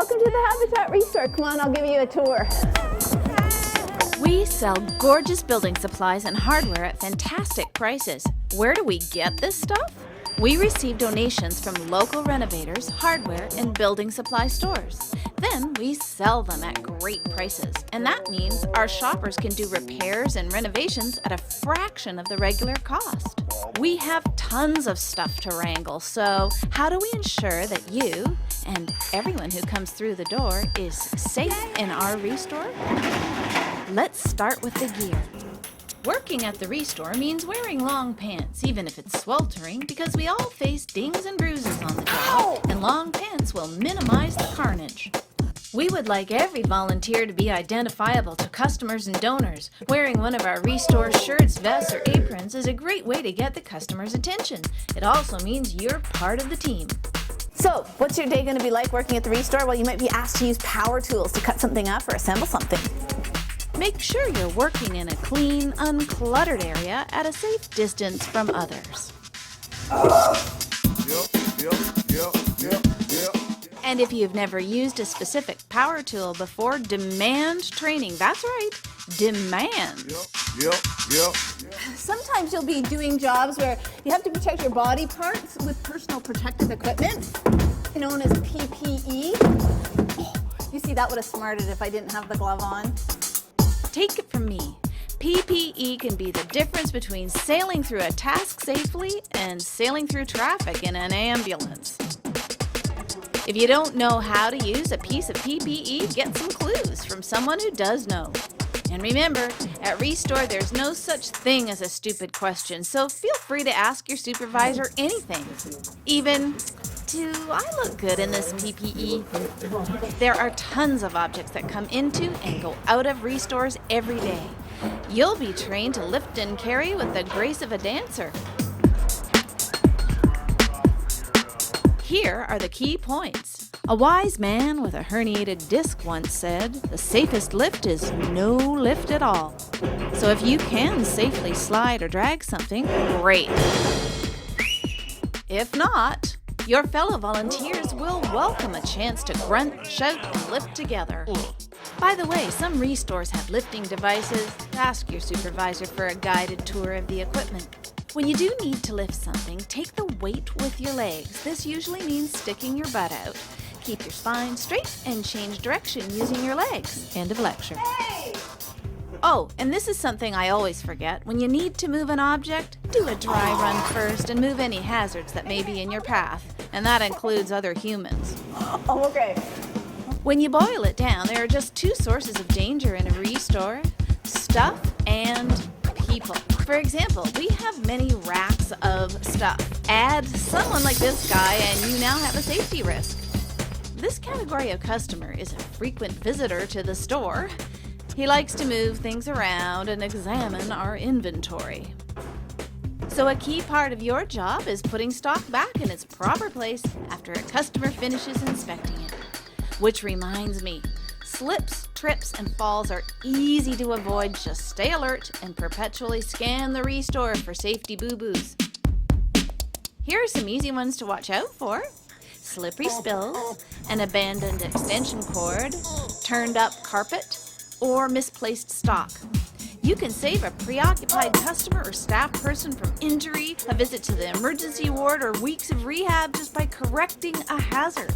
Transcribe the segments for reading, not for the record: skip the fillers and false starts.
welcome to the Habitat ReStore. Come on, I'll give you a tour. We sell gorgeous building supplies and hardware at fantastic prices. Where do we get this stuff? We receive donations from local renovators, hardware, and building supply stores. Then we sell them at great prices, and that means our shoppers can do repairs and renovations at a fraction of the regular cost. We have tons of stuff to wrangle, so how do we ensure that you and everyone who comes through the door is safe in our ReStore? Let's start with the gear. Working at the ReStore means wearing long pants, even if it's sweltering, because we all face dings and bruises on the job, and long pants will minimize the carnage. We would like every volunteer to be identifiable to customers and donors. Wearing one of our ReStore shirts, vests, or aprons is a great way to get the customer's attention. It also means you're part of the team. So, what's your day going to be like working at the ReStore? Well, you might be asked to use power tools to cut something up or assemble something. Make sure you're working in a clean, uncluttered area at a safe distance from others. And if you've never used a specific power tool before, demand training. That's right, demand. Sometimes you'll be doing jobs where you have to protect your body parts with personal protective equipment, known as PPE. You see, that would have smarted if I didn't have the glove on. Take it from me. PPE can be the difference between sailing through a task safely and sailing through traffic in an ambulance. If you don't know how to use a piece of PPE, get some clues from someone who does know. And remember, at ReStore, there's no such thing as a stupid question, so feel free to ask your supervisor anything. Even, do I look good in this PPE? There are tons of objects that come into and go out of ReStores every day. You'll be trained to lift and carry with the grace of a dancer. Here are the key points. A wise man with a herniated disc once said, "The safest lift is no lift at all." So if you can safely slide or drag something, great. If not, your fellow volunteers will welcome a chance to grunt, shout, and lift together. By the way, some ReStores have lifting devices. Ask your supervisor for a guided tour of the equipment. When you do need to lift something, take the weight with your legs. This usually means sticking your butt out. Keep your spine straight and change direction using your legs. End of lecture. Hey! Oh, and this is something I always forget. When you need to move an object, do a dry run first and move any hazards that may be in your path. And that includes other humans. Oh, okay. When you boil it down, there are just two sources of danger in a ReStore: stuff and people. For example, we have many racks of stuff. Add someone like this guy and you now have a safety risk. This category of customer is a frequent visitor to the store. He likes to move things around and examine our inventory. So a key part of your job is putting stock back in its proper place after a customer finishes inspecting it. Which reminds me, slips, trips, and falls are easy to avoid. Just stay alert and perpetually scan the ReStore for safety boo-boos. Here are some easy ones to watch out for: slippery spills, an abandoned extension cord, turned up carpet, or misplaced stock. You can save a preoccupied customer or staff person from injury, a visit to the emergency ward, or weeks of rehab just by correcting a hazard.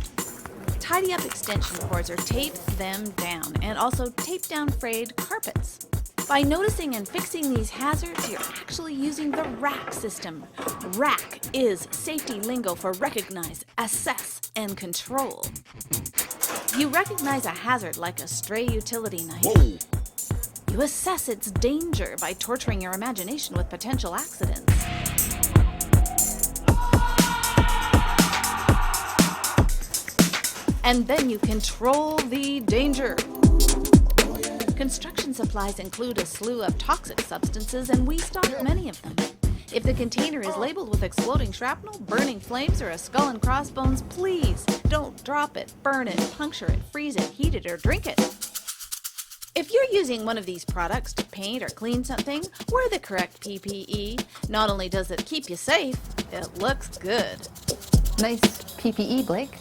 Tidy up extension cords or tape them down, and also tape down frayed carpets. By noticing and fixing these hazards, you're actually using the RACK system. RACK is safety lingo for recognize, assess, and control. You recognize a hazard like a stray utility knife. Whoa. You assess its danger by torturing your imagination with potential accidents. And then you control the danger. Construction supplies include a slew of toxic substances, and we stock many of them. If the container is labeled with exploding shrapnel, burning flames, or a skull and crossbones, please don't drop it, burn it, puncture it, freeze it, heat it, or drink it. If you're using one of these products to paint or clean something, wear the correct PPE. Not only does it keep you safe, it looks good. Nice PPE, Blake.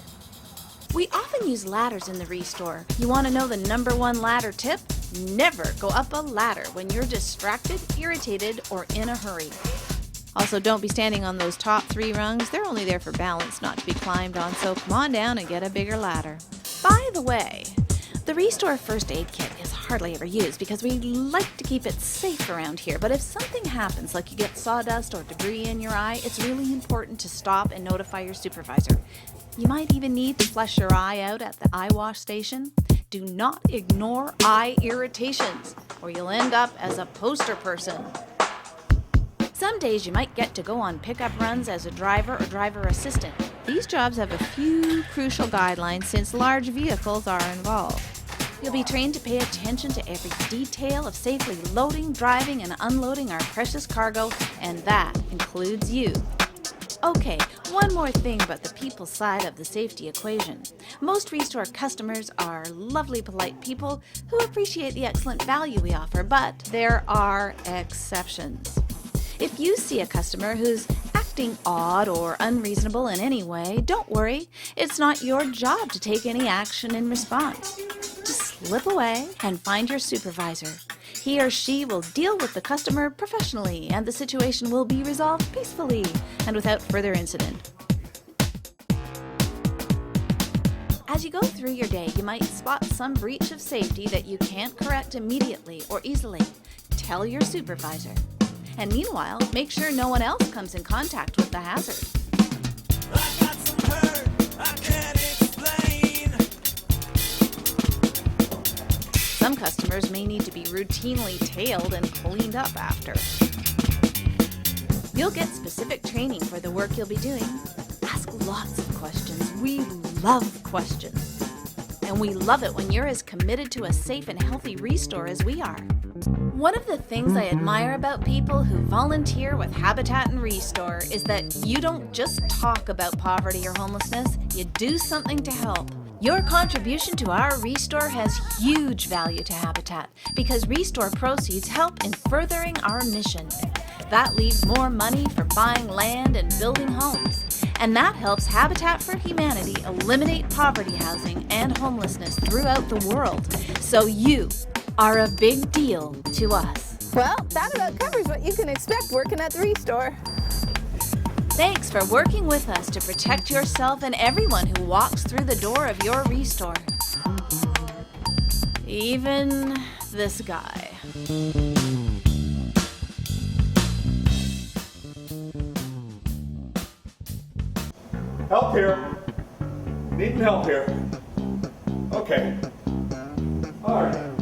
We often use ladders in the ReStore. You want to know the #1 ladder tip? Never go up a ladder when you're distracted, irritated, or in a hurry. Also, don't be standing on those top 3 rungs. They're only there for balance, not to be climbed on, so come on down and get a bigger ladder. By the way, the ReStore first aid kit is hardly ever used because we like to keep it safe around here, but if something happens, like you get sawdust or debris in your eye, it's really important to stop and notify your supervisor. You might even need to flush your eye out at the eye wash station. Do not ignore eye irritations, or you'll end up as a poster person. Some days you might get to go on pickup runs as a driver or driver assistant. These jobs have a few crucial guidelines since large vehicles are involved. You'll be trained to pay attention to every detail of safely loading, driving, and unloading our precious cargo, and that includes you. Okay, one more thing about the people side of the safety equation. Most ReStore customers are lovely, polite people who appreciate the excellent value we offer, but there are exceptions. If you see a customer who's acting odd or unreasonable in any way, don't worry. It's not your job to take any action in response. Just slip away and find your supervisor. He or she will deal with the customer professionally, and the situation will be resolved peacefully and without further incident. As you go through your day, you might spot some breach of safety that you can't correct immediately or easily. Tell your supervisor. And meanwhile, make sure no one else comes in contact with the hazard. I got some hurt I can't explain. Some customers may need to be routinely tailed and cleaned up after. You'll get specific training for the work you'll be doing. Ask lots of questions. We love questions. And we love it when you're as committed to a safe and healthy ReStore as we are. One of the things I admire about people who volunteer with Habitat and ReStore is that you don't just talk about poverty or homelessness, you do something to help. Your contribution to our ReStore has huge value to Habitat because ReStore proceeds help in furthering our mission. That leaves more money for buying land and building homes. And that helps Habitat for Humanity eliminate poverty housing and homelessness throughout the world. So you are a big deal to us. Well, that about covers what you can expect working at the ReStore. Thanks for working with us to protect yourself and everyone who walks through the door of your ReStore. Even this guy. Help here. Needing help here. Okay. All right.